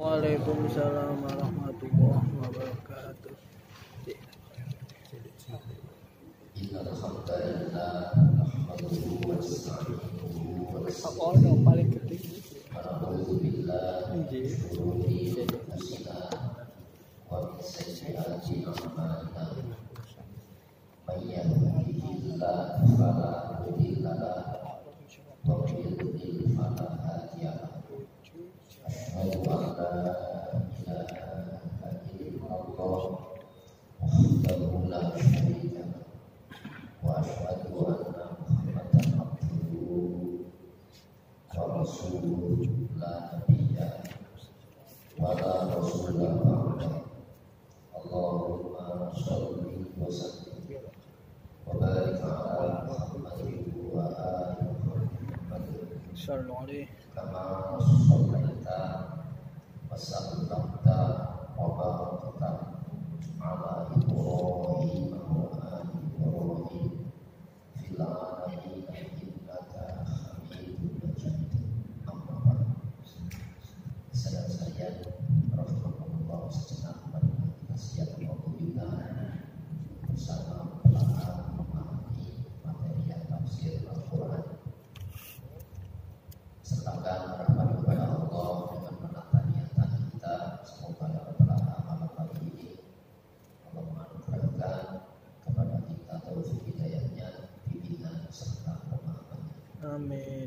Waalaikumsalam warahmatullahi wabarakatuh. Apa paling gede? Amin.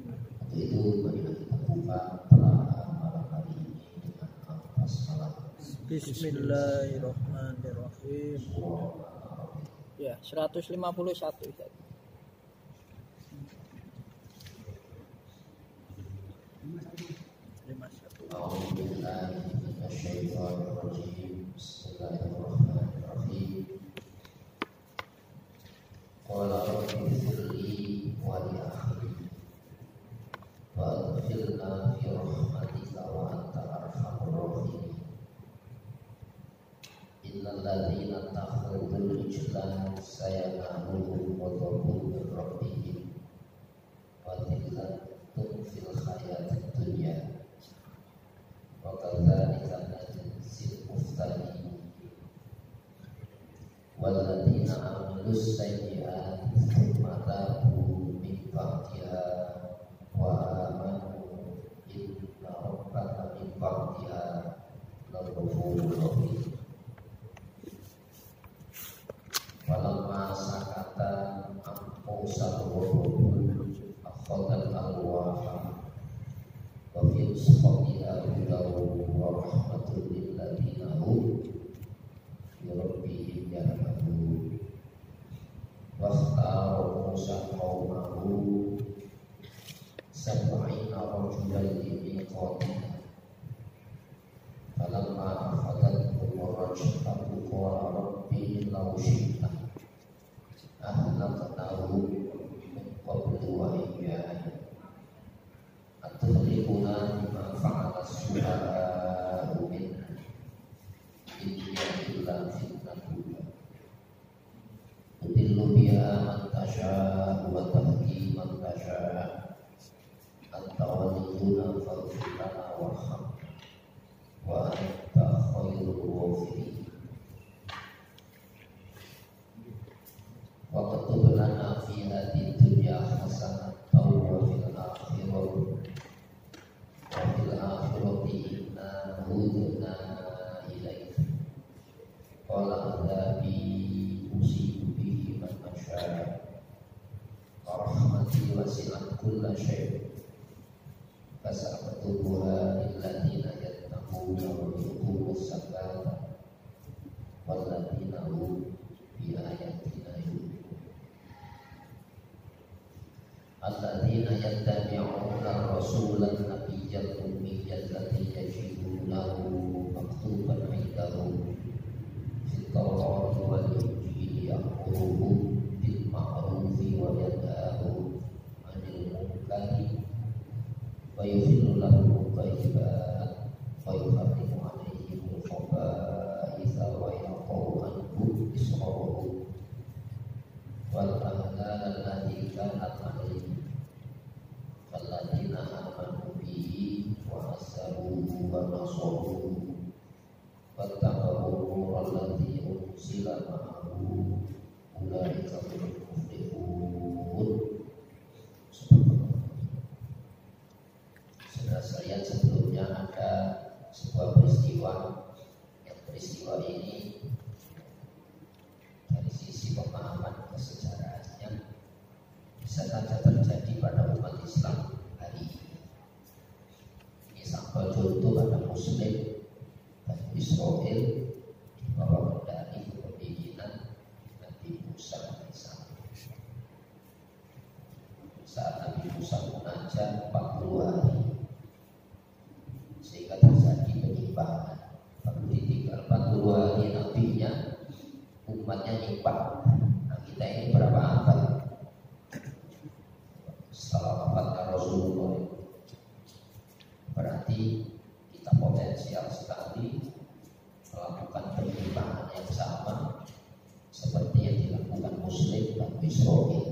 Itu marilah kita buka pelajaran malam hari ini dengan basmalah. Bismillahirrahmanirrahim. Ya, 151. Bismillahirrahmanirrahim. Qala rabbi ighfirli wa li akhi wa adkhilna fi rahmatika wa anta arhamur rahimin. Innal ladzina takhudul ijlan sayanaluhum ghadabun min rabbihim wa dhillatun fil hayatid dunya wa kadzalika najzil muftariin. Walladzina amilus sayyi'ati tsumma tabu min ba'diha wa amanu inna rabbaka min ba'diha laghafurur rahim. Walamma sakata amqusal ghadabun akhadal alwaha wa fi usqatiha hudaw wa rahmatul lil ladzina hum bi rabbihim yarhabun. Wastara Musa qaumahu sab'ina rajulan limiqatina falamma akhadathum ar-rajfatu qala rabbi law syi'ta ahlaqnahu min qablu wa iyyaya atuhlikuna bima fa'ala as-sufaha'u minna in hiya illa fitnatun tudillu biha man tasha' wa tahdi man tasha' anta waliyuna faghfir lana warhamna wa anta khairul ghafirin. Wa qutub lana fi hadhihi dunya hasanatan wa fil akhirati inna hudna ilaika qala adzabi usibu bihi man asya wa rahmati wasi'at kulla syai' fasa'atuha lilladzina yattaquna wa yuqimuna as-salata walladzina hum bi ayatina yu'minun. Alladzina yattabi'una ar-rasula an-nabiyyal ummiyya alladhi yajidunahu maktuban 'indahum fit tawrati wal injili ya'muruhum bil ma'rufi wa yanhahum 'anil munkari wa yuhillu lahum thayyibat wa yuharrimu 'alayhim al-khaba'itha wa yaqau anhum israhum wal aghlal allati kanat 'alayhim falladzina amanu bihi wa azzaruhu wa nasaruhu wattaba'u nural ladzi unzila ma'ahu ulaika humul muflihun. Saudara sekalian, sebelumnya ada sebuah peristiwa, yang peristiwa ini dari sisi pemahaman kesejarahannya bisa saja terjadi pada umat Islam hari ini. Ini sampel contoh ada Muslim dan Israel di bawah kendali kepemimpinan Nabi Musa alaihissalam. Saat Nabi Musa munajat 40 hari, sehingga terjadi penyimpangan. Lalu ditinggal 40 hari nabinya, umatnya nyimpang. Nah, kita ini berapa abad setelah wafatnya Rasulullah? Berarti kita potensial sekali melakukan penyimpangan yang sama seperti yang dilakukan Muslim dan Israel.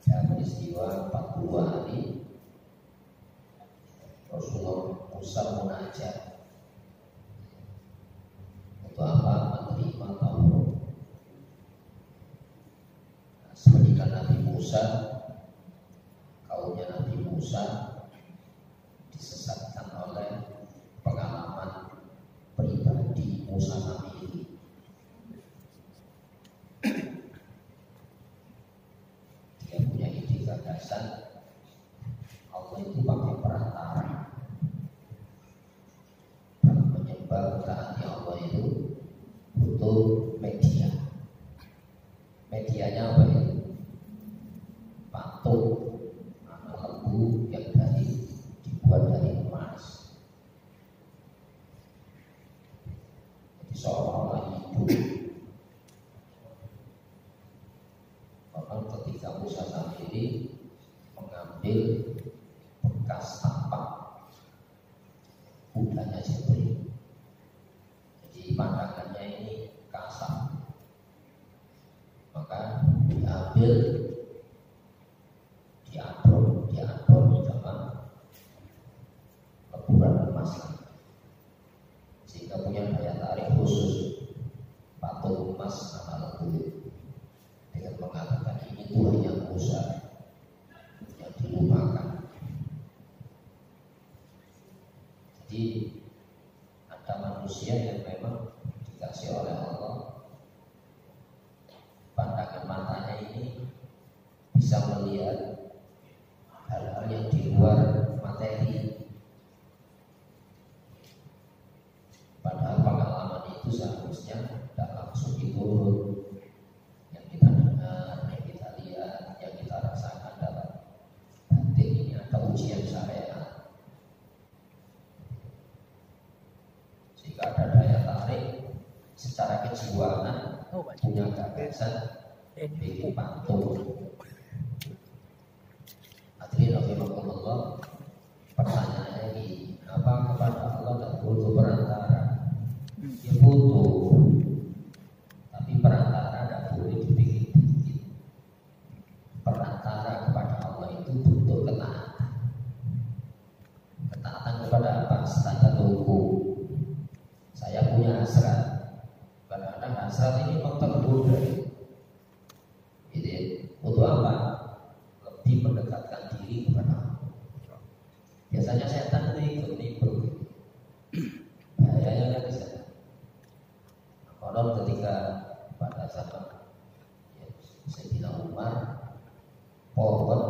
Ada peristiwa 40 hari Rasulullah Musa munajat untuk apa? Menerima Taurat. Semenjak Nabi Musa, kaumnya Nabi Musa disesatkan oleh pengalaman pribadi Musa Nabi ini. Dia punya ide gagasan, Allah itu pakai perantara dalam menyembah ketaatan Allah itu butuh media. Medianya apa itu? Patung anak lembu yang dibuat dari emas. Jadi seolah-olah hidup. Bahkan ketika Musa sendiri mengambil bekas tapak kudanya Jibril, jadi pandangannya ini kasar, maka diambil, diadon sama leburan emas, sehingga punya daya tarik khusus patung emas sama lembu, dengan mengatakan ini Tuhannya Musa yang dilupakan. Jadi ada manusia yang memang dikasih oleh Allah pandangan matanya ini bisa melihat hal-hal yang di luar materi. Padahal pengalaman itu seharusnya tidak langsung diturun. Yang kita dengar, yang kita lihat, yang kita rasakan dalam batin ini ada ujian syariat, sehingga ada daya tarik secara kejiwaan, punya gagasan bikin patung. Hadirin rahimakumullah, pertanyaannya ini, apa kepada Allah tak butuh perantara? Ya butuh, tapi perantara tidak boleh dibikin-bikin. Perantara kepada Allah itu butuh ketaatan. Ketaatan kepada apa? Saya tunggu, saya punya hasrat. Kadang-kadang hasrat ini memang tergoda. Jadi untuk apa? Lebih mendekatkan diri kepada Allah. Biasanya setan itu ikut-ikut. Bahayanya kan di sana. Konon ketika pada zaman Sayyidina Umar, pohon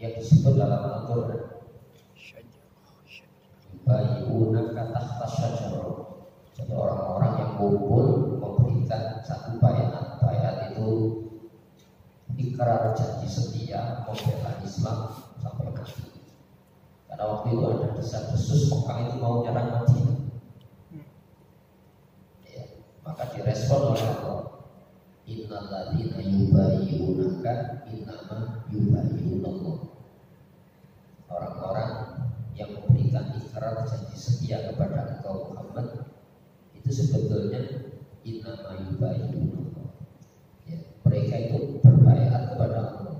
yang disebut dalam Al-Quran yubayyi'unaka tahta syajarah. Jadi orang-orang yang kumpul memberikan satu bayat itu ikrar janji setia membela Islam sampai mati. Karena waktu itu ada desas-desus Mekah itu mau nyerang Madinah. Ya, maka direspon oleh Allah. Innal ladzina yubayyi'unaka innama yubayyi'unallah. Orang-orang yang memberikan ikrar janji setia kepada engkau Muhammad itu sebetulnya innama yubayyi'unallah. Ya, mereka itu berbaiat kepada Allah.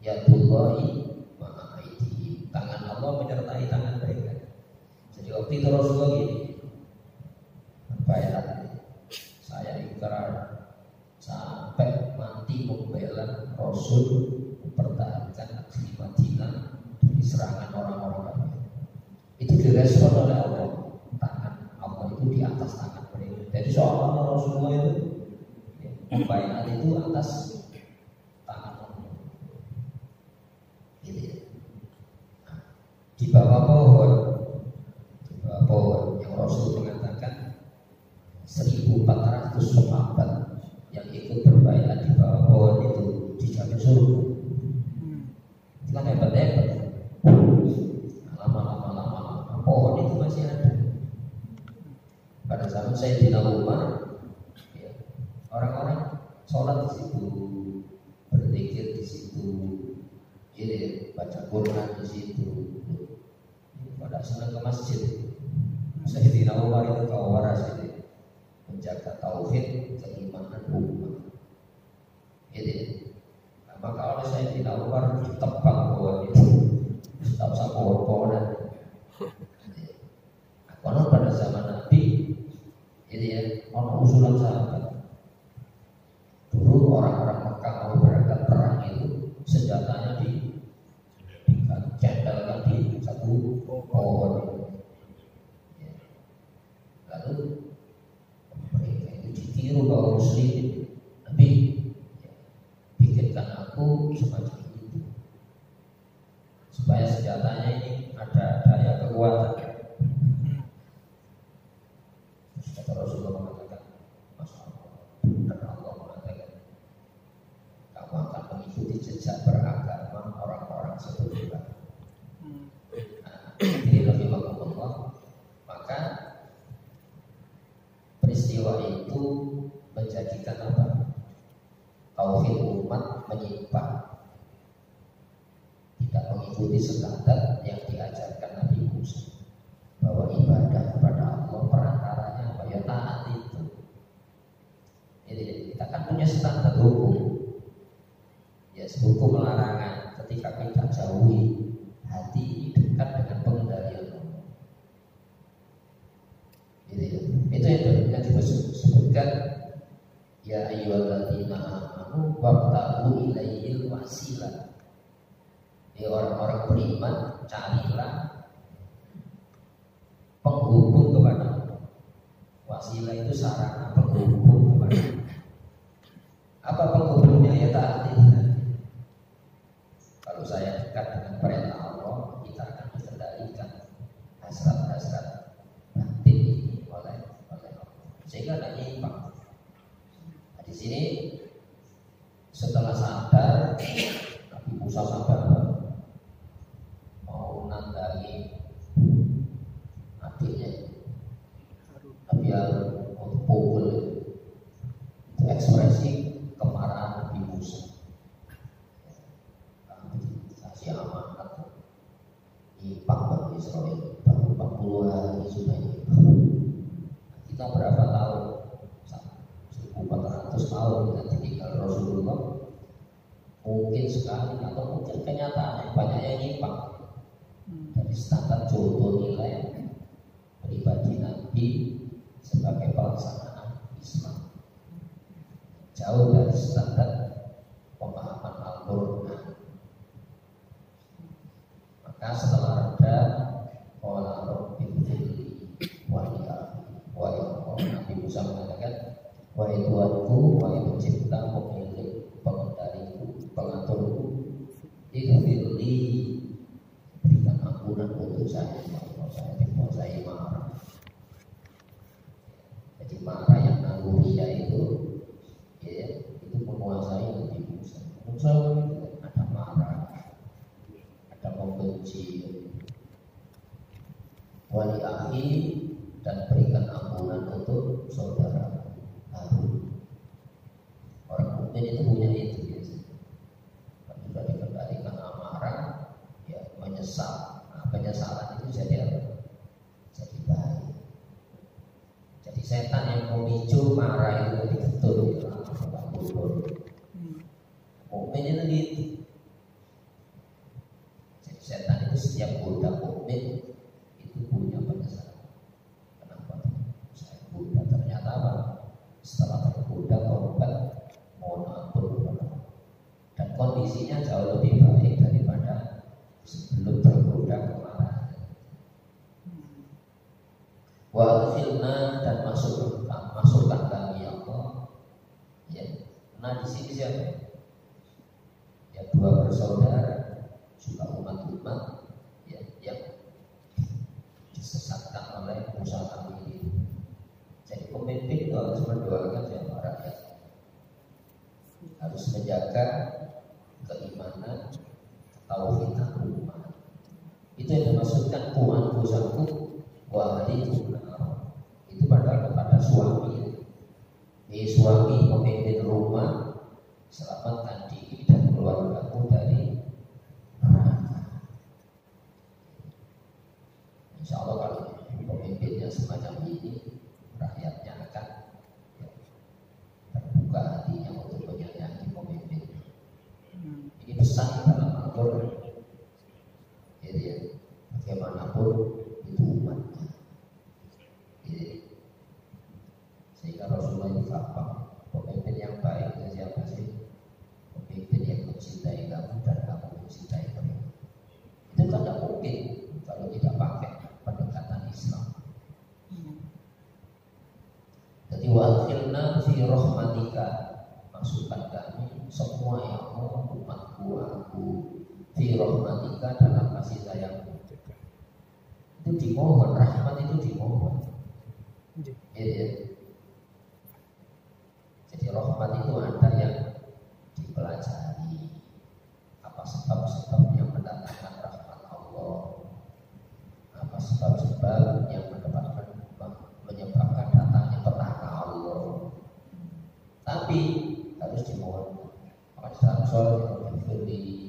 Yadullahi ma'a aydihim. Tangan Allah menyertai tangan itu Rasulullah gini, bayat saya ikrar sampai mati membela Rasul, mempertahankan negeri Madinah dari serangan orang-orang kafir. Itu direspon oleh Allah. Tangan Allah itu di atas tangan mereka. Jadi seolah-olah Rasulullah itu bayat itu atas tangan Allah. Gitu ya. Nah, di bawah pohon yang Rasul mengatakan 1.400 sahabat yang ikut berbayat di bawah pohon itu dijamin surga. Itu kan hebat-hebat. Lama-lama pohon itu masih ada. Pada zaman Sayyidina Umar, ya, orang-orang sholat di situ, berzikir di situ, jadi baca Quran di situ. Pada senang ke masjid. Sayyidina Umar itu kau waras itu, menjaga tauhid, keimanan umat. Jadi, maka oleh Sayyidina Umar ditebang pohon itu, tak usah pohon-pohonan. Konon pada zaman Nabi, jadi ya, ono usulan sahabat. Dulu orang-orang Mekah mau berangkat perang itu senjatanya dicendalkan di satu pohon. Lalu mereka itu ditiru kaum muslimin. Nabi, bikinkan aku semacam itu supaya senjatanya ini ada daya kekuatan. Kata Rasulullah mengatakan, Masya Allah, benar Allah mengatakan, kamu akan mengikuti jejak beragama orang-orang sebelum kamu. Jadi rahimahullah, maka peristiwa itu menjadikan apa? Tauhid umat menyimpang, tidak mengikuti standar yang diajarkan Nabi Musa, bahwa ibadah kepada Allah perantaranya apa? Ya taat itu. Jadi kita kan punya standar hukum, ya hukum larangan. Ketika kita jauhi, hati ini dekat dengan pengendalian Allah. Itu yang disebutkan, ya ayyuhalladzina amanu wabtaghu ilaihil wasilah. Ini orang-orang beriman, carilah penghubung kepada Allah. Wasilah itu sarana penghubung kepada Allah. Apa penghubungnya? Ya taat ini. Kalau saya dekat dengan perintah Allah, kita akan dikendalikan hasrat-hasrat batin ini oleh Allah, sehingga tidak nyimpang. Nah, di sini setelah sadar, Nabi Musa sadar mau nandangi adiknya, Nabi Harun mau pukul. Itu ekspresi kemarahan Nabi Musa. Kasih amanat nyimpang bagi Israel baru 40 hari sudah nyimpang. Kita berapa tahun? 1.400 tahun kita ditinggal Rasulullah. Mungkin sekali atau mungkin kenyataannya banyak yang nyimpang dari standar contoh nilai pribadi Nabi sebagai pelaksanaan Islam, jauh dari standar pemahaman Al-Quran. Maka setelah reda, qala rabbi ighfirli wa li akhi wa ya Allah, Nabi Musa mengatakan, wahai Tuhanku, wahai pencipta, pemilik, pengendaliku, pengaturku, ighfirli, berikan ampunan untuk saya. Kalau saya dikuasai marah, jadi marah yang naluriah itu, ya, itu menguasai Nabi Musa. Musa ada marah, ada membenci. Wali akhi, dan berikan ampunan untuk saudara Harun. Orang mukmin itu punya itu biasanya. Kalau sudah dikendalikan amarah, ya menyesal. Nah, penyesalan itu jadi apa? Jadi baik. Jadi setan yang memicu marah itu betul ya. Mukmin itu gitu. Jadi setan itu setiap goda mukmin itu punya penyesalan. adkhilna dan masukkan kami ya Allah. Ya. Nah di sini siapa? Ya dua bersaudara juga umat-umat ya, yang disesatkan oleh Musa kami. Jadi pemimpin itu harus mendoakan siapa rakyat, harus menjaga keimanan, ketauhidan umat. Itu yang dimaksudkan Tuhan Musaku wahai itu kepada suami. Suami pemimpin rumah, selamatkan diri dan keluargamu dari neraka. Insya Allah kalau pemimpinnya semacam ini, rakyatnya akan terbuka hatinya untuk menyayangi pemimpin. Ini pesan dalam Al-Quran. Jadi ya, bagaimanapun itu umatnya. Jadi, sehingga Rasulullah itu apa? Pemimpin yang baik itu siapa sih? Pemimpin yang mencintai kamu dan kamu mencintai mereka. Itu kan tidak mungkin kalau tidak pakai pendekatan Islam. Jadi wa'adkhilna fi rahmatika, masukkan kami semua yang Allah umatku aku fi rahmatika dalam kasih sayangmu. Itu dimohon, rahmat itu dimohon. Ya. Jadi rahmat itu ada yang dipelajari, apa sebab-sebab yang mendatangkan rahmat Allah, apa sebab-sebab yang menyebabkan datangnya petaka Allah. Tapi harus dimohon. Maka dalam sholat Firli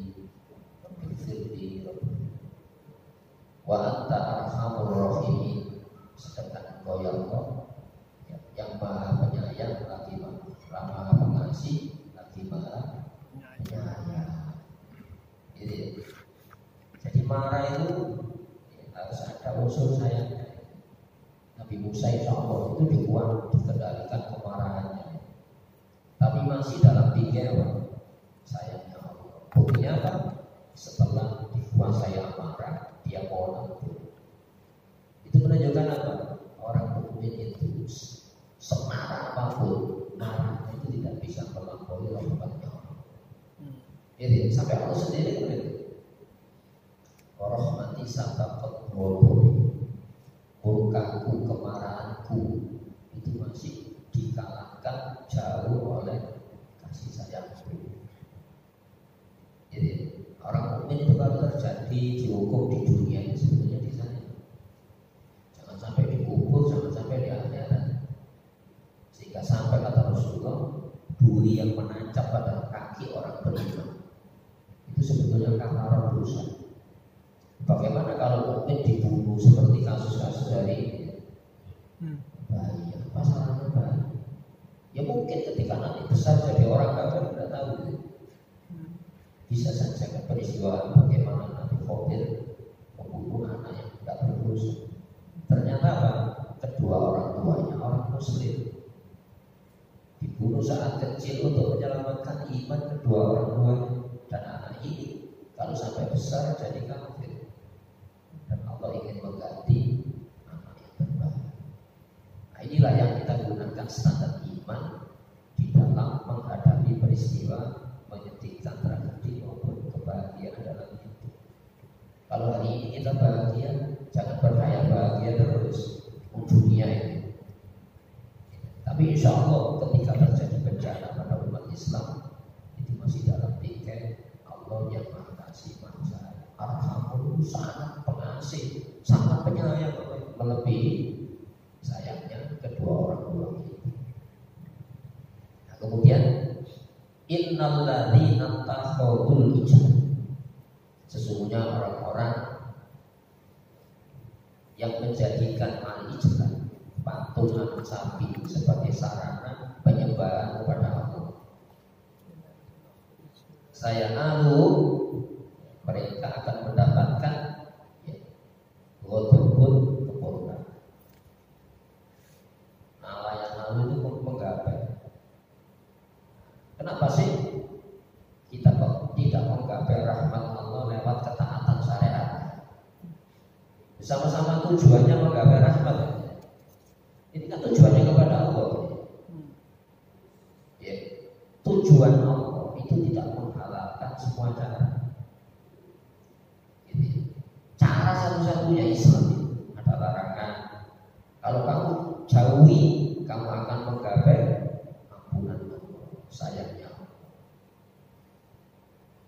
wa anta arhamur rahimin, sedangkan Engkau ya Allah yang maha penyayang lagi maha pengasih lagi maha penyayang. Jadi marah itu harus ada unsur sayangnya. Nabi Musa insya Allah itu dikendalikan kemarahannya, tapi masih dalam pikiran sayangnya Allah. Buktinya apa? Setelah dikuasai amarah, dia mohon ampun. Itu menunjukkan apa? Orang mukmin itu semarah apapun, marahnya itu tidak bisa melampaui rahmatnya Allah. Jadi sampai Allah sendiri begitu. Rahmati sabaqat ghadabi, murkaku, kemarahanku itu masih dikalahkan jauh oleh kasih sayangku. Jadi orang mukmin itu kalau terjadi dihukum di dunia ini sebetulnya di sana. Jangan sampai dikubur, jangan sampai di akhirat. Sehingga sampai kata Rasulullah, duri yang menancap pada kaki orang beriman itu sebetulnya karena dosa. Bagaimana kalau mukmin dibunuh seperti kasus-kasus dari ini? Bahaya, masalahnya bahaya. Ya mungkin ketika nanti besar jadi orang kafir tidak tahu. Bisa saja kan peristiwa bagaimana Nabi Khidir membunuh anak yang tidak berdosa. Ternyata apa? Kedua orang tuanya orang Muslim, dibunuh saat kecil untuk menyelamatkan iman kedua orang tuanya, dan anak ini kalau sampai besar jadi kafir. Dan Allah ingin mengganti anak yang berbahaya. Nah inilah yang kita gunakan standar iman di dalam menghadapi peristiwa menyedihkan, tragedi maupun kebahagiaan dalam hidup. Kalau hari ini kita bahagia, jangan berhayal bahagia terus dunia ini. Tapi insya Allah ketika terjadi bencana pada umat Islam, itu masih dalam pikir Allah yang maha kasih, maha sayang, arhamur, sangat pengasih, sangat penyayang, melebihi sayangnya kedua orang tua kita. Nah, kemudian innal ladzina takhudul ijab, sesungguhnya orang-orang yang menjadikan al-ijab, patung anak sapi, sebagai sarana penyembahan kepada Allah. Saya mereka akan mendapatkan ghadabun, kemurkaan. Allah yang lalu itu menggapai. Kenapa sih kita kok tidak menggapai rahmat Allah lewat ketaatan syariat? Sama-sama tujuannya menggapai rahmat. satu-satunya Islam ada larangan. Kalau kamu jauhi, kamu akan menggapai ampunan Allah, sayangnya.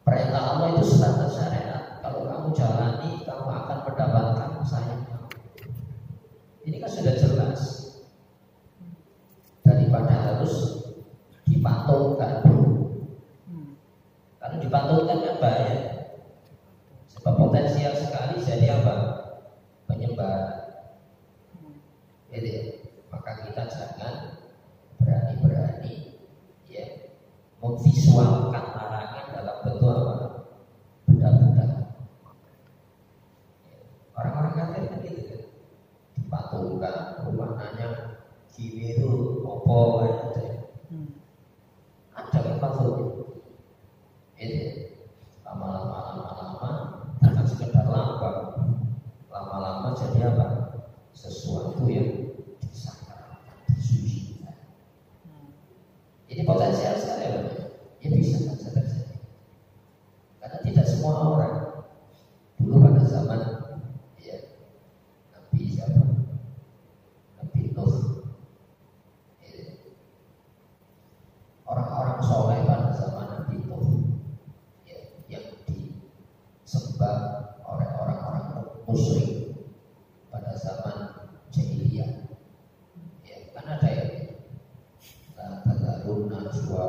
Perintah Allah itu standar syariat. Kalau kamu jalani, kamu akan mendapatkan sayangnya. Ini kan sudah jelas. Daripada harus dipatungkan. Kalau dipatungkan kan bahaya. Sebab potensial sekali jadi apa? Penyebar. Jadi, maka kita jangan berani-berani ya memvisualkan larangan dalam bentuk apa? Benda-benda. Orang-orang kafir kan gitu kan, dipatungkan, maknanya gini itu apa ada? Ada kan patungnya. Ini lama-lama bukan sekedar lambang, lama-lama jadi apa? Sesuatu yang disakralkan, disucikan. Ini potensial sekali, ya bisa saja terjadi. Karena tidak semua orang dulu pada zaman ya Nabi siapa? Nabi Nuh. Ya. Orang-orang soleh pada zaman Nabi Nuh ya, yang disembah oleh orang-orang musyrik pada zaman jahiliyah. Ya, kan ada yang la tadarun najwa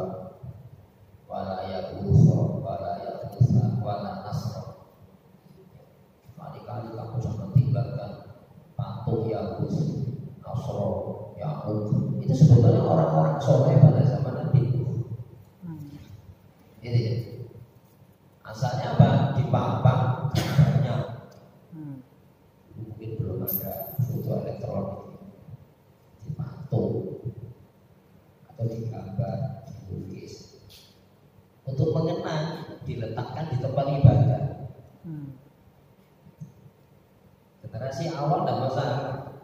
wala yaghutha wala yaghutha wala nasra. Kali-kali kamu jangan tinggalkan patung Yahud, Nasra, Yahud. Itu sebetulnya orang-orang soleh pada zaman Nabi. Jadi asalnya apa? Dipapang gambarnya. Mungkin belum ada foto elektronik, dipatung atau digambar, dilukis. Untuk mengenang diletakkan di tempat ibadah. Generasi awal tidak masalah,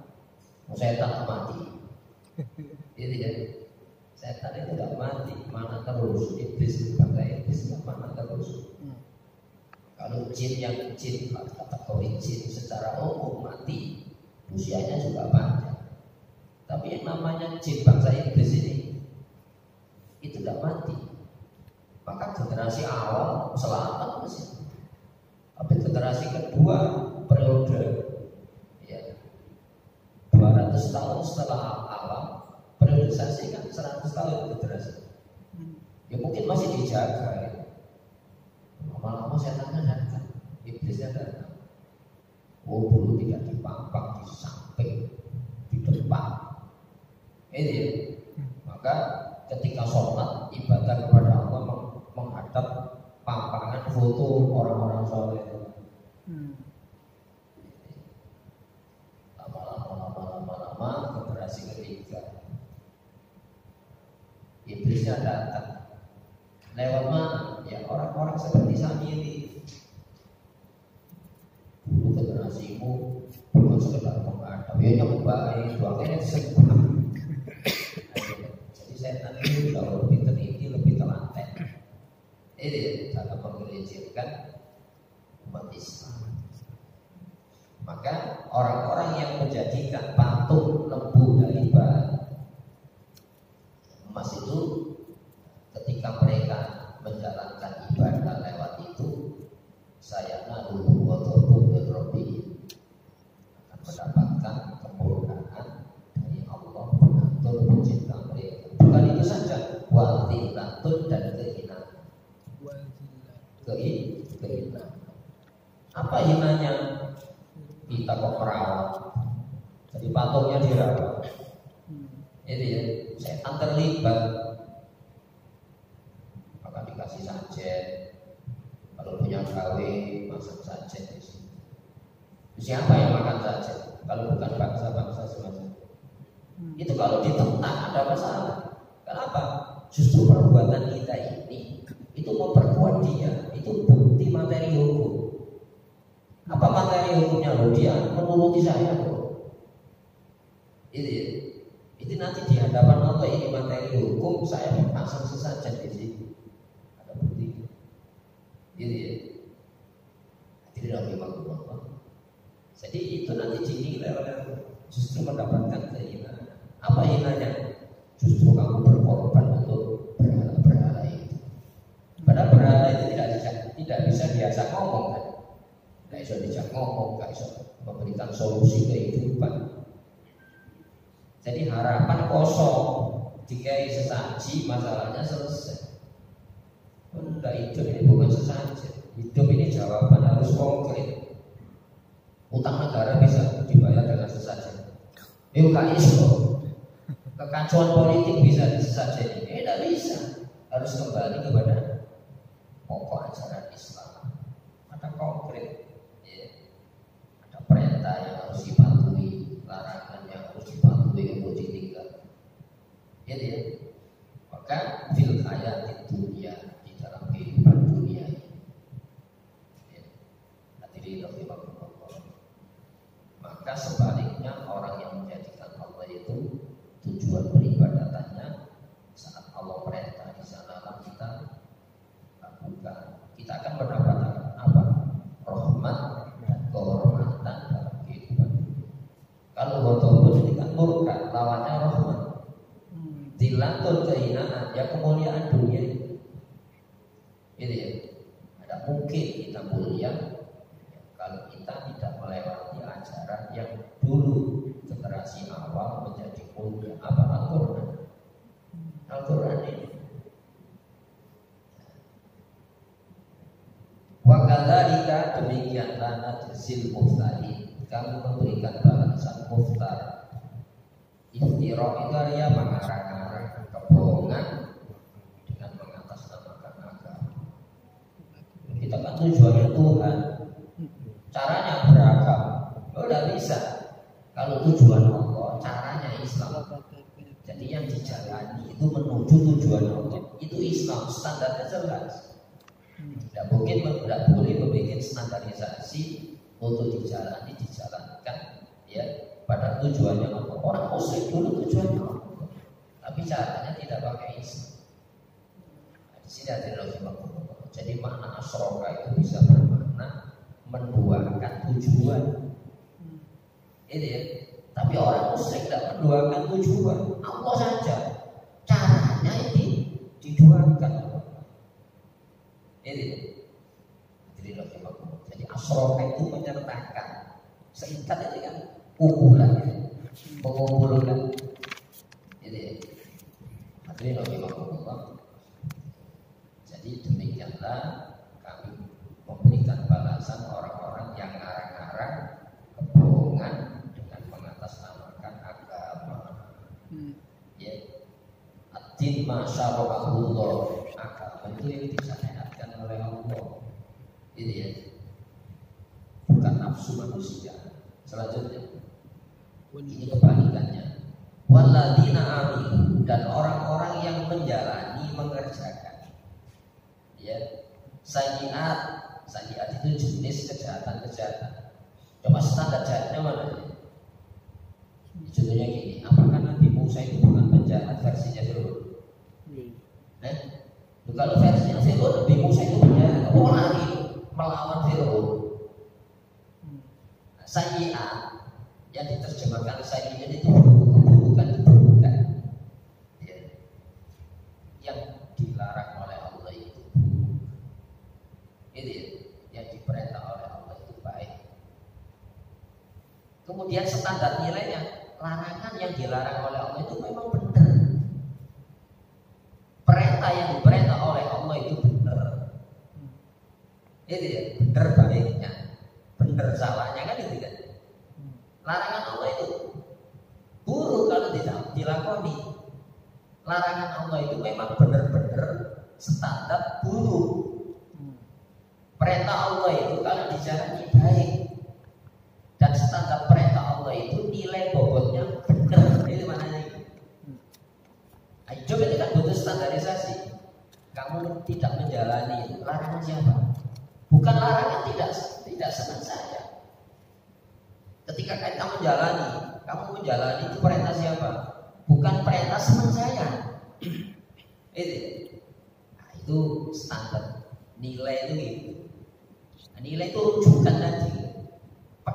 setan mati. Jadi ya, setan itu tidak mati, mana terus. Iblis bangsa iblis tidak mana terus. Kalau jin yang jin kategori jin secara umum mati, usianya juga panjang. Tapi yang namanya jin bangsa iblis ini itu tidak mati. Maka generasi awal selamat masih. Tapi generasi kedua periode ya 200 tahun setelah alam, periodisasi kan 100 tahun generasi. Ya mungkin masih dijaga ya. Lama-lama setannya datang, iblisnya datang. Oh dulu tidak dipapang di samping, di depan. Ini ya. Maka ketika sholat ibadah kepada Allah menghadap pampangan foto orang-orang soleh. Lama-lama generasi ketiga iblisnya datang. Lewat mana? Ya orang-orang seperti Samiri. Dulu generasimu bukan sekedar menghadap, ya nyoba itu akhirnya sempurna. Jadi setan itu jauh lebih teliti, lebih telaten. Ini dalam menggelincirkan umat Islam. Maka orang-orang yang menjadikan patung lembu dari emas itu, ketika mereka menjalankan ibadah lewat itu, saya naluhu wa tubuh Rabbi, akan mendapatkan kemurkaan dari Allah, pengatur pencipta mereka. Bukan itu saja, wal-tillatun dan kehinaan. Kehinaan. Apa hinanya? Kita kok merawat, jadi patungnya dirawat. Jadi ya, setan terlibat. Maka dikasih sajen. Kalau punya gawe, masak sajen di sini. Siapa yang makan sajen? Kalau bukan bangsa-bangsa semacam itu, kalau ditentang ada masalah. Kenapa? Justru perbuatan kita ini itu memperkuat dia. Itu bukti materi hukum. Apa materi hukumnya? Loh, dia menuruti saya loh. Itu nanti di hadapan Allah ini materi hukum, saya pasang sesajen di sini. Ada bukti. Jadi Nabi Muhammad Jadi itu nanti dinilai oleh justru mendapatkan keinginan. Apa hinanya? Justru kamu berkorban untuk berhala-berhala itu. Padahal berhala itu tidak bisa diajak ngomong kan? Tidak bisa diajak ngomong, tidak bisa memberikan solusi kehidupan. Jadi harapan kosong, dikai sesaji masalahnya selesai. Udah hidup ini bukan sesaji. Hidup ini jawaban harus konkret. Utang negara bisa dibayar dengan sesaji. Gak iso. Kekacauan politik bisa sesaji. Tidak bisa. Harus kembali kepada pokok ajaran Islam. Ada konkret. Ada perintah yang harus dipatuhi, larangan yang harus dipatuhi untuk ditinggal. Ya. Maka fil hayati dunia, di dalam kehidupan dunia ini. Hadirin rahimakumullah. Maka sebaliknya orang yang menjadikan Allah itu tujuan peribadatannya, saat Allah perintah di sanalah kita lakukan. Kita akan mendapatkan apa? Rahmat dan kehormatan dalam kehidupan dunia. Kalau betul-betul ini kan murka, lawannya rahmat. Dilantul kehinaan, ya kemuliaan dunia. Gitu ya. Ada mungkin kita mulia kalau kita tidak melewati ajaran yang dulu generasi awal menjadi mulia. Apa Al-Quran? Al-Quran ini. Wa kadzalika demikianlah najzil muftari. Kami memberikan balasan muftar. Iftira itu artinya mengarang-arang kebohongan dengan mengatasnamakan agama. Kita kan tujuannya Tuhan. Caranya beragam. Tidak bisa. Kalau tujuan Allah, caranya Islam. Jadi yang dijalani itu menuju tujuan Allah. Itu Islam, standarnya jelas. Tidak boleh membuat standarisasi untuk dijalankan ya pada tujuannya Allah. Orang Muslim dulu tujuannya Allah, tapi caranya tidak pakai Islam. Di sini ada jadi makna asroka itu bisa bermakna menduakan tujuan. Ini ya. Tapi orang Muslim tidak menduakan tujuan, Allah saja. Caranya ini diduakan. Ini. Jadi asroka itu menyertakan. Singkat ini kan kumpulan, mengumpulkan. Ini. Jadi demikianlah kami memberikan balasan orang-orang yang ngarang-ngarang kebohongan dengan mengatasnamakan agama. Ya, ad-din masyara'ahullah, agama itu yang disyariatkan oleh Allah. Ini ya, bukan nafsu manusia. Selanjutnya, ini kebalikannya. Walladzina aminu, dan orang-orang yang menjalani, mengerjakan. Ya, sayyiat itu jenis kejahatan-kejahatan. Coba standar jahatnya mana? Contohnya gini, apakah Nabi Musa itu bukan penjahat versinya Fir'aun? Kalau versinya Fir'aun, Nabi Musa itu penjahat. Kamu lari melawan Fir'aun. Sayyiat yang diterjemahkan sayyiat itu keburukan. Ya. Yang dilarang oleh Allah itu buruk. Itu ya, yang diperintah oleh Allah itu baik. Kemudian standar nilainya, larangan yang dilarang oleh Allah itu memang benar. Perintah yang diperintah oleh Allah itu benar. Itu ya, benar baiknya, benar salahnya kan itu kan. Larangan Allah itu buruk kalau tidak dilakoni. Larangan Allah itu memang benar-benar standar buruk. Perintah Allah itu kalau dijalani baik, dan standar perintah Allah itu nilai bobotnya benar. Ini maknanya itu. Hidup itu kan butuh standarisasi. Kamu tidak menjalani larangan siapa? Bukan larangan tidak senang saya. Ketika kamu menjalani itu perintah siapa? Bukan perintah senang saya. Itu standar nilai itu gitu. Nilai itu rujukan nanti.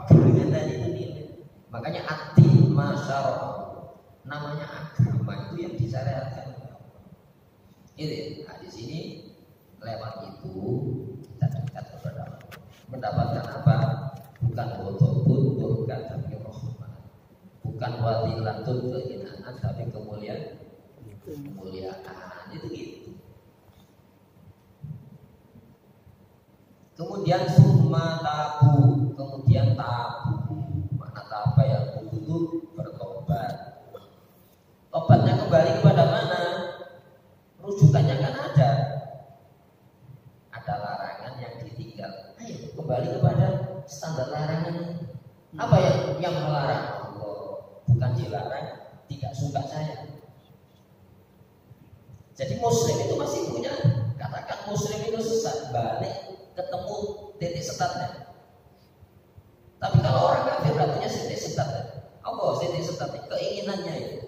pegangan tadi itu nilai. Makanya ati masyarakat, namanya agama itu yang disyariatkan. Ini, nah di sini lewat itu kita dekat kepada Allah. Mendapatkan apa? Bukan ghadabun, bukan tapi rahmat. Bukan wadilatun kehinaan, tapi kemuliaan. Itu gitu. Kemudian summa tabu, kemudian tabu. Mana apa yang tabu itu bertobat. Tobatnya kembali kepada mana? Rujukannya kan ada. Ada larangan yang ditinggal. Ayo kembali kepada standar larangan. Apa yang melarang? Allah. Bukan dilarang, tidak suka saya. Jadi muslim itu masih punya, katakan muslim itu sesat, balik ketemu titik setatnya. Tapi kalau orang kafir punya titik setatnya. Apa titik setatnya? Keinginannya itu.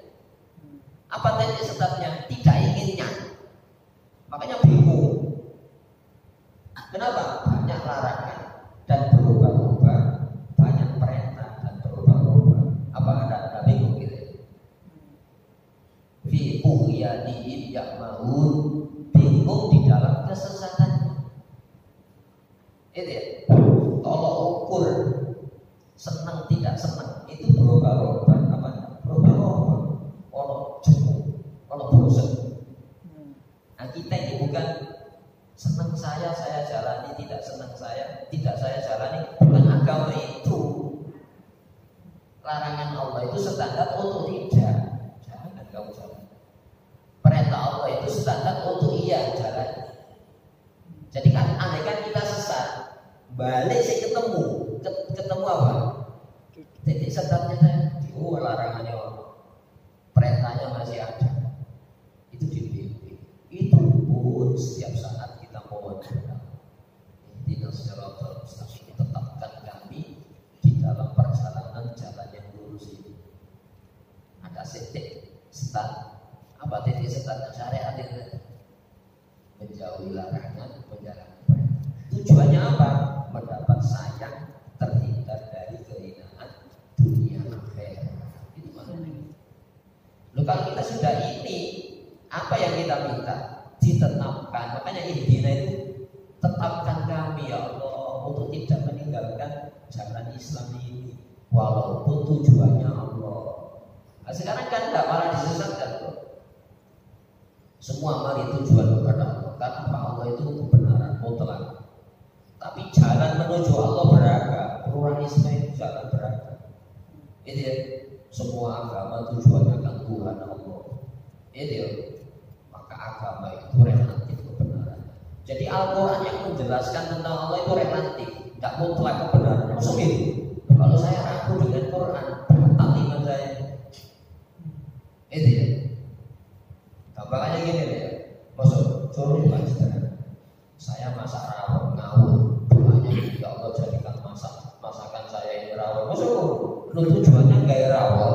Apa titik setatnya? Tidak inginnya. Makanya bingung. Kenapa? Banyak larangan dan berubah-ubah, banyak perintah dan berubah-ubah. Apa ada bingung gitu? Fi ughyanihim ya'mahun, bingung di dalam kesesatan. Itu ya, tolok ukur senang tidak senang itu berubah-ubah. Apa? Berubah-ubah. Ono jemu, ono bosan. Nah kita ini bukan senang saya jalani, tidak senang saya, tidak saya jalani. Bukan agama itu. Larangan Allah itu standar untuk tidak. Jangan kamu jalan. Perintah Allah itu standar untuk iya jalan. Jadi kan andai kan kita sesat, balik saya ketemu apa? Titik setatnya saya. Larangannya Allah, perintahnya masih ada. Itu dibimbing. Itu pun setiap saat kita mohon tidak siratal mustaqim, tetapkan kami di dalam perjalanan jalan yang lurus ini. Ada titik setat. Apa titik setatnya? Syariat itu menjauhi larangan, menjalankan perintah. Tujuannya apa? Mendapat sayang, terhindar dari kehinaan dunia akhirat. Itu maknanya. Loh, kalau kita sudah ini, apa yang kita minta? Ditetapkan. Makanya ihdina itu tetapkan kami ya Allah untuk tidak meninggalkan jalan Islam ini, walaupun tujuannya Allah. Nah, sekarang kan tidak malah disesatkan loh. Semua mari tujuan kepada Allah. Karena Allah itu kebenaran mutlak. Tapi jalan menuju Allah beragam. Pluralisme itu jalan beragam. Itu ya. Semua agama tujuannya kan Tuhan Allah. Itu ya. Maka agama itu relatif kebenaran. Jadi Al-Quran yang menjelaskan tentang Allah itu relatif, tidak mutlak kebenaran. Maksudnya kalau saya ragu dengan Quran, batal iman saya. Itu ya. Gampangannya gini deh. Maksud suruh dilanjutkan. Saya masak rawon ngawur, doanya ya Allah jadikan masakan saya ini rawon. Maksud lu tujuannya gaya rawon.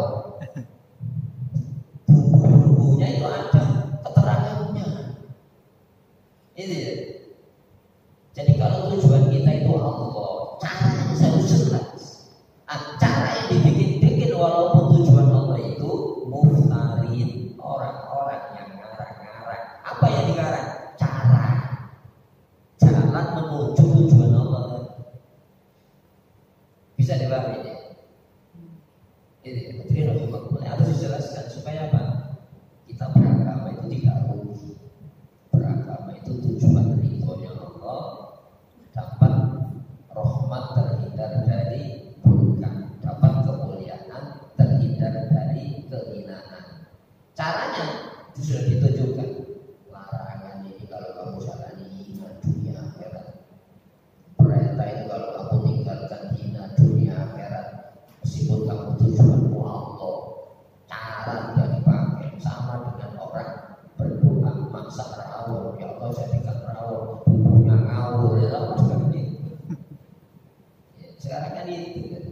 Bumbu-bumbunya itu ada keterangannya. Itu ya. Jadi kalau tujuan kita itu Allah, caranya harus jelas. Cara yang dibikin-bikin walaupun tujuan Allah itu muftarin, orang-orang yang ngarang-ngarang. Apa yang dikarang? Cara. Jalan menuju tujuan Allah. Bisa dipahami ya? Jadi harus dijelaskan supaya apa? Kita beragama itu tidak rugi. Beragama itu tujuan ridhonya Allah, dapat rahmat terhindar dari burukan, dapat kemuliaan terhindar dari kehinaan. Caranya itu sudah ditunjukkan. Larangan ini kalau kamu jalani hina dunia akhirat. Perintah itu kalau kamu tinggalkan hina dunia akhirat. Meskipun kamu tujuanmu Allah, cara tidak dipakai sama dengan orang berdoa masak rawon, ya Allah jadikan rawon bumbunya ngawur, ya Allah sekarang ini. Ya, sekarang kan itu kan.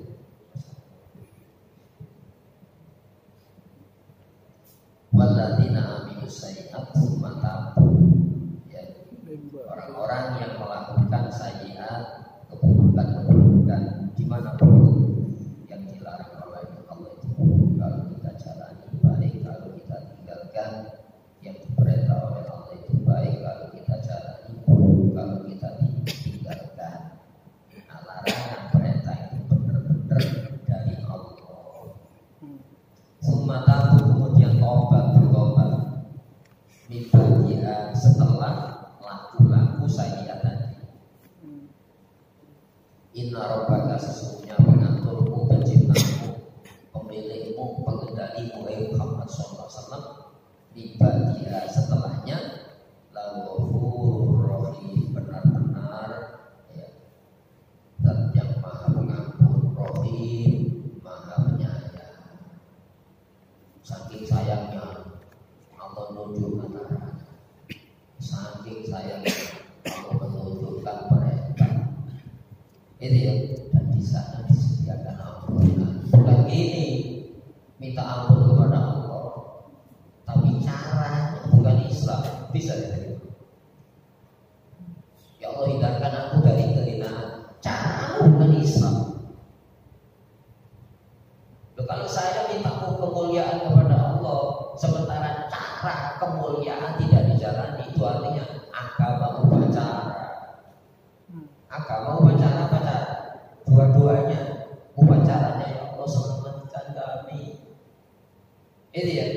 Walladzina aminu sayyi'at tsumma tabu. Ya, orang-orang yang melakukan sayyi'at, keburukan di mana pun pengaku saya lihat tadi. Inna rabbaka sesungguhnya pengaturmu, penciptamu, pemilikmu, pengendalimu, Muhammad SAW, dibadiha setelahnya Ghafurur Rahim, benar-benar ya, Zat yang maha pengampun, Rahim, maha penyayang. Saking sayangnya Allah nunjuk antara, saking sayangnya Allah menunjukkan mereka. Itu ya, dan di sana disediakan ampunan. Bukan gini, minta ampun kepada Allah, tapi caranya bukan Islam. Bisa diterima. Ya Allah, hindarkan aku dari kehinaan. Caramu bukan Islam. Loh, kalau saya minta kemuliaan kepada Allah, sementara cara kemuliaan tidak dijalani, itu artinya agama upacara. Agama upacara apa cara? Dua-duanya upacaranya, ya Allah selamatkan kami. Itu ya,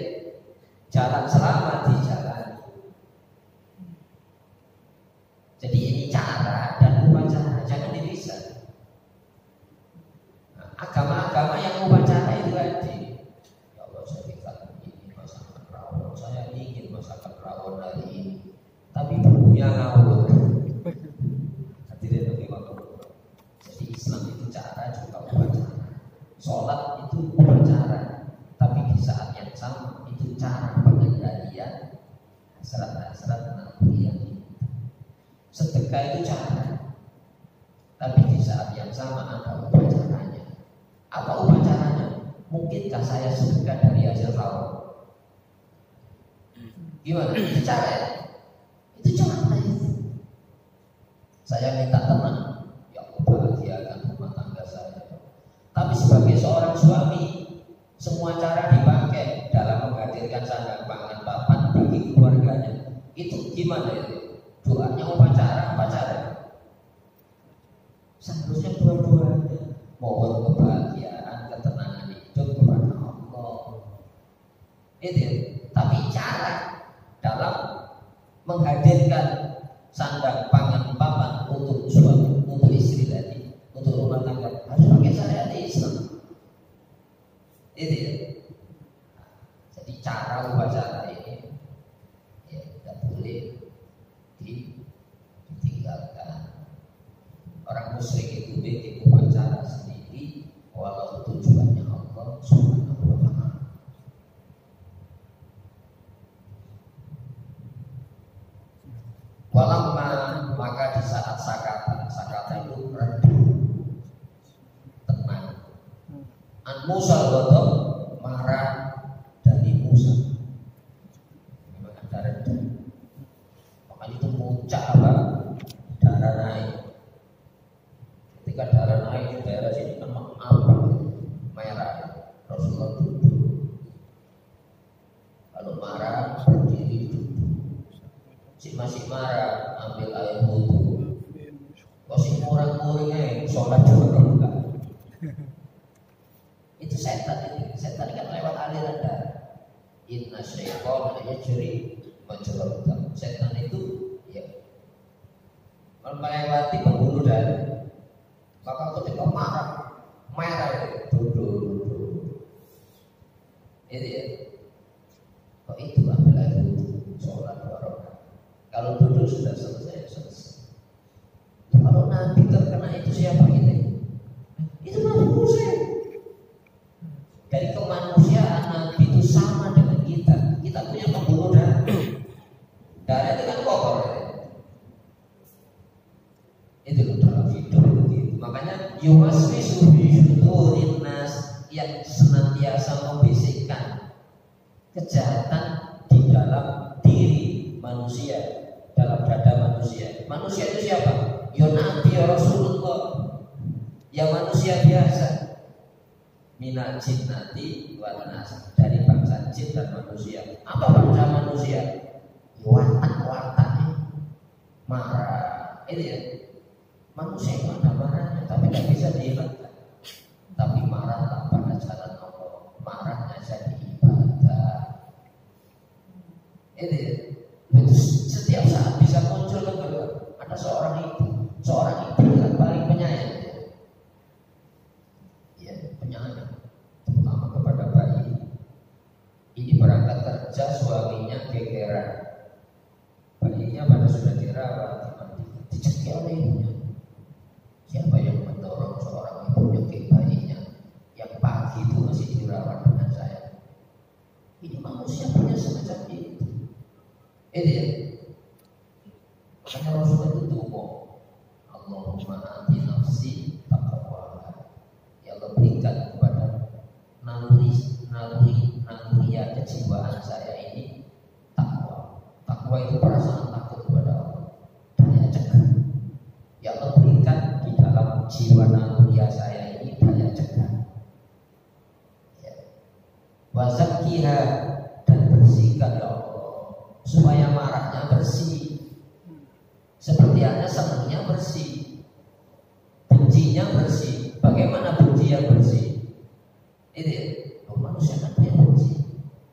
jalan selamat dijalani. Jadi ini cara dan upacara, jangan dipisah. Nah, agama-agama yang upacara itu tadi, ya Allah saya ingin masakan rawon, saya ingin masakan rawon hari ini, tapi bumbunya ngawur. Jadi Islam itu cara juga upacara. Sholat itu upacara, tapi di saat yang sama itu cara pengendalian hasrat-hasrat nafsu yang ini. Sedekah itu cara, tapi di saat yang sama ada upacaranya. Apa upacaranya? Mungkinkah saya sedekah dari hasil haram? Gimana? Itu cara ya? Itu cara itu. Saya minta tenang, ya Allah bahagiakan rumah tangga saya. Tapi sebagai seorang suami, semua cara dipakai dalam menghadirkan sandang pangan papan bagi keluarganya. Itu gimana itu? Doanya upacara. Seharusnya dua-duanya. Mohon kebahagiaan, ketenangan hidup kepada Allah. Itu. Tapi cara dalam menghadirkan sandang pangan papan untuk suami, untuk istri tadi, untuk rumah tangga harus pakai syariat Islam. Itu ya. Jadi cara upacara ini ya tidak boleh ditinggalkan. Orang musyrik itu bikin upacara sendiri, walau tujuannya Allah Subhanahu wa Ta'ala. Walamma, maka di saat sakata itu redup, tenang. An Musa ghadab, marah dari Musa. Memang ada reda. Makanya itu puncak apa? Darah naik. Ketika darah naik di daerah sini memang apa? Merah. Rasulullah duduk. Kalau marah berdiri duduk. Si masih marah, ambil air wudhu. Kok si murang-murangnya sholat juga enggak. Itu setan ini. Setan kan lewat aliran darah. Inna syaitan yajri majrad dam. Setan itu ya melewati pembuluh darah. Maka ketika marah, merah itu duduk. Itu ya. Kok itu ambil air wudhu, sholat barokah. Kalau duduk sudah selesai. Kalau Nabi terkena itu siapa ini? Itu Nabi Musa. Dari kemanusiaan Nabi itu sama dengan kita. Kita punya pembuluh darah. Darah itu kan kotor. Itu dalam hidup begitu. Makanya yuwaswisu fi sudurin nas, yang senantiasa membisikkan kejahatan di dalam diri manusia, dalam dada manusia. Manusia itu siapa? Ya Nabi, ya Rasulullah, ya manusia biasa. Minal jinnati wan nas, dari bangsa jin dan manusia. Apa bangsa manusia? Watak-wataknya marah. Itu ya. Manusia itu ada marahnya, tapi tidak bisa dihilangkan. Tapi marahlah pada jalan Allah, marahnya jadi ibadah. Itu ya. Itu setiap saat bisa muncul bekerja, suaminya gegeran. Bayinya pada sudah dirawat, dicekik oleh ibunya. Siapa yang mendorong seorang ibu nyekik bayinya yang pagi itu masih dirawat dengan saya? Ini manusia punya semacam itu. Itu ya. Makanya Rasulullah itu tunggu. Allahumma ati nafsi taqwaha. Ya Allah, berikan kepada naluri kejiwaan saya ini takwa. Takwa itu perasaan takut kepada Allah, daya cegah. Ya Allah, berikan di dalam jiwa naluri saya ini daya cegah. Ya. Wa zakkiha, dan bersihkan ya Allah supaya marahnya bersih. Seperti Anda senangnya bersih, bencinya bersih. Bagaimana benci yang bersih? Itu ya, manusia kan punya benci.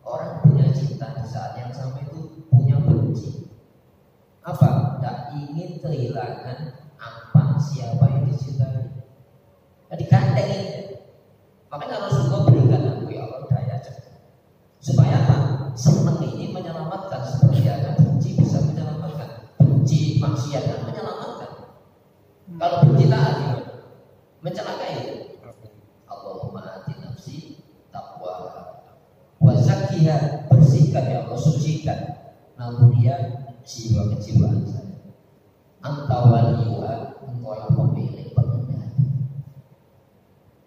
Orang punya cinta di saat yang sama itu punya benci. Apa? Tidak ingin kehilangan apa siapa yang dicintai. Jadi gandeng itu. Makanya Rasulullah berikan aku ya Allah daya cegah. Supaya apa? Senang ini menyelamatkan, seperti ada benci bisa menyelamatkan. Benci maksiat dan menyelamatkan. Kalau benci taat gimana? Mencelakai. Allahumma ati nafsi taqwa wa zakkiha, bersihkan ya Allah, sucikan naluriya jiwa kejiwaan saya. Anta waliyuha, engkau yang pemilik pengendali.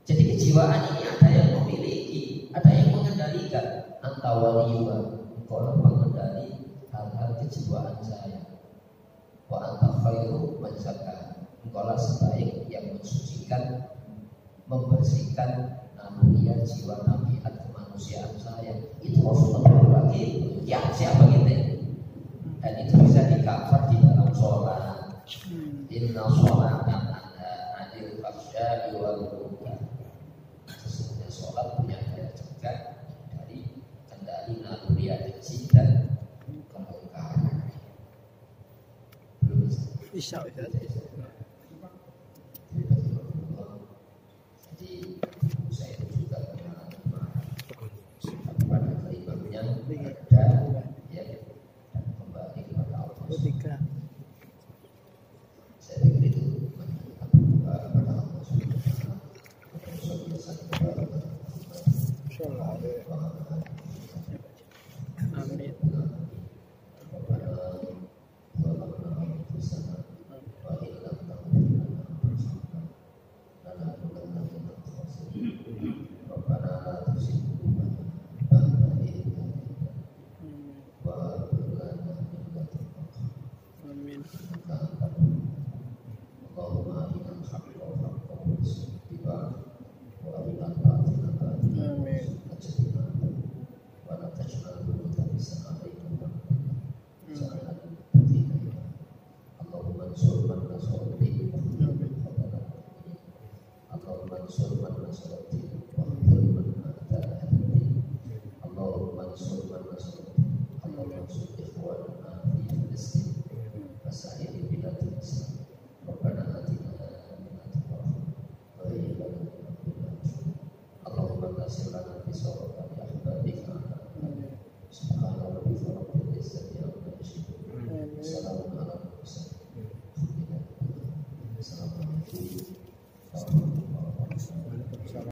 Jadi kejiwaan ini ada yang memiliki, ada yang mengendalikan. Anta waliyuha, engkau yang mengendali hal-hal kejiwaan saya. Wa anta khairu man zakkaha, engkaulah sebaik yang mensucikan, membersihkan naluriya jiwa nabiat kemanusiaan saya. Itu Rasulullah lagi ya siapa gitu. Dan itu bisa di-cover di dalam sholat. Inna sholat anil fahsya'i wal munkar. Sesungguhnya sholat punya daya cegah dari kendali naluriya keji dan kemungkaran. Belum bisa. Jadi saya itu juga pernah pada kelimanya ada ya, dan kembali kepada Allah. Saya pikir itu menunjukkan kepada Allah Subhanahu wa taala. Amin. Rabbana la tuzigh